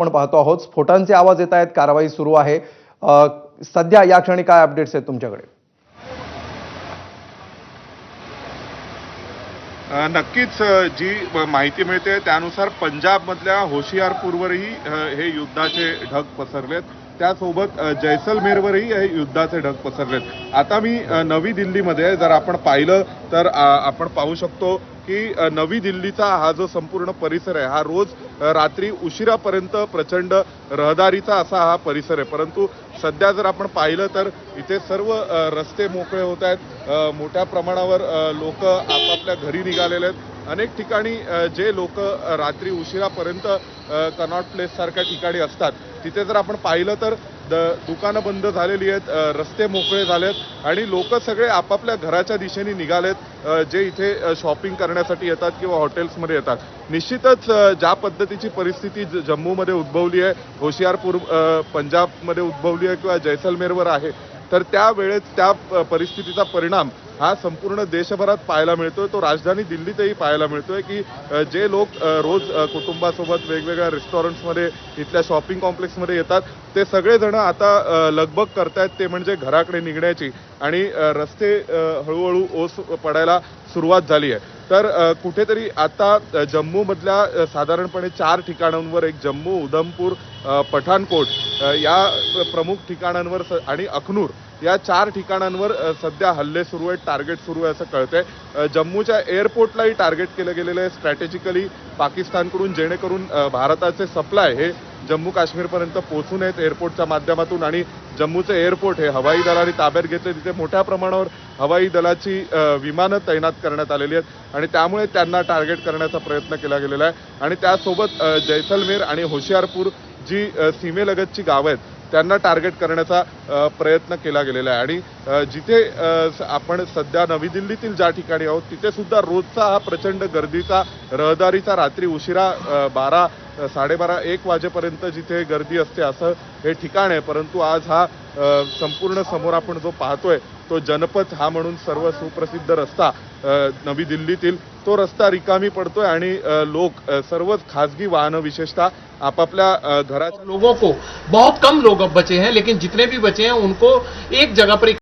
आपण पाहतो आहोत स्फोटांचे आवाज येत आहेत, कारवाई सुरू आहे। सध्या या क्षणी काय अपडेट्स आहेत तुमच्याकडे? नक्कीच जी माहिती मिळते त्यानुसार पंजाबमधल्या होशियारपूरवरही हे युद्धाचे ढग पसरलेत। त्यासोबत जैसलमेरवरही हे युद्धाचे ढग पसरलेत। आता मी नवी दिल्लीमध्ये जर आपण पाहिलं तर आपण पाहू शकतो की नवी दिल्लीचा हा जो संपूर्ण परिसर आहे हा रोज रात्री उशिरापर्यंत प्रचंड रहदारीचा असा हा परिसर आहे, परंतु सध्या जर आपण पाहिलं तर इथे सर्व रस्ते मोकळे होत आहेत। मोठ्या प्रमाणावर लोक आपापल्या घरी निघालेले आहेत। अनेक ठिकाणी जे लोक रात्री उशिरापर्यंत कनॉट प्लेस सारख्या ठिकाणी असतात तिथे जर आपण पाहिलं तर दुकानं बंद झालेली आहेत, रस्ते मोकळे झालेत आणि लोक सगळे आपापल्या घराच्या दिशेने निघालेत, जे इथे शॉपिंग करण्यासाठी येतात किंवा हॉटेल्समध्ये येतात। निश्चितच ज्या पद्धतीची परिस्थिती जम्मूमध्ये उद्भवली आहे, होशियारपूर पंजाबमध्ये उद्भवली आहे किंवा जैसलमेरवर आहे, तर त्यावेळेस त्या परिस्थितीचा परिणाम हा संपूर्ण देशभरात पाहायला मिळतोय। तो राजधानी दिल्लीतही पाहायला मिळतोय की जे लोक रोज कुटुंबासोबत वेगवेगळ्या रेस्टॉरंट्समध्ये इथल्या शॉपिंग कॉम्प्लेक्समध्ये येतात ते सगळेजण आता लगबग करतायत ते म्हणजे घराकडे निघण्याची आणि रस्ते हळूहळू ओस पडायला सुरुवात झाली आहे। तर कुठेतरी आता जम्मूमधल्या साधारणपणे 4 ठिकाणांवर, एक जम्मू, उधमपूर, पठाणकोट या प्रमुख ठिकाणांवर आणि अखनूर या 4 ठिकाणांवर सध्या हल्ले सुरू आहेत, टार्गेट सुरू आहे असं कळतंय। जम्मूच्या एअरपोर्टलाही टार्गेट केलं गेलेलं आहे स्ट्रॅटेजिकली पाकिस्तानकडून, जेणेकरून भारताचे सप्लाय हे जम्मू काश्मीरपर्यंत पोहोचू नयेत एअरपोर्टच्या माध्यमातून। आणि जम्मूचे एअरपोर्ट हे हवाई दलाने ताब्यात घेतले, तिथे मोठ्या प्रमाणावर हवाई दलाची विमानं तैनात करण्यात आलेली आहेत आणि त्यामुळे त्यांना टार्गेट करण्याचा प्रयत्न केला गेलेला आहे। आणि त्यासोबत जैसलमेर आणि होशियारपूर जी सीमेलगतची गावं आहेत त्यांना टार्गेट करण्याचा प्रयत्न केला गेलेला आहे। आणि जिथे आपण सध्या नवी दिल्लीतील ज्या ठिकाणी आहोत तिथे सुद्धा रोजचा हा प्रचंड गर्दीचा रहदारीचा रात्री उशिरा 12, 12:30, 1 वाजेपर्यंत जिथे गर्दी असते असं हे ठिकाण आहे, परंतु आज हा संपूर्ण समोर आपण जो पाहतोय तो जनपथ हा म्हणून सर्व सुप्रसिद्ध रस्ता नवी दिल्लीतील तो रस्ता रिकामी पडतोय आणि लोक सर्वच खासगी वाहनं विशेषतः आपापल्या घराच्या लोगों को, बहुत कम लोग अब बचे हैं, लेकिन जितने भी बचे हैं उनको एक जगह पर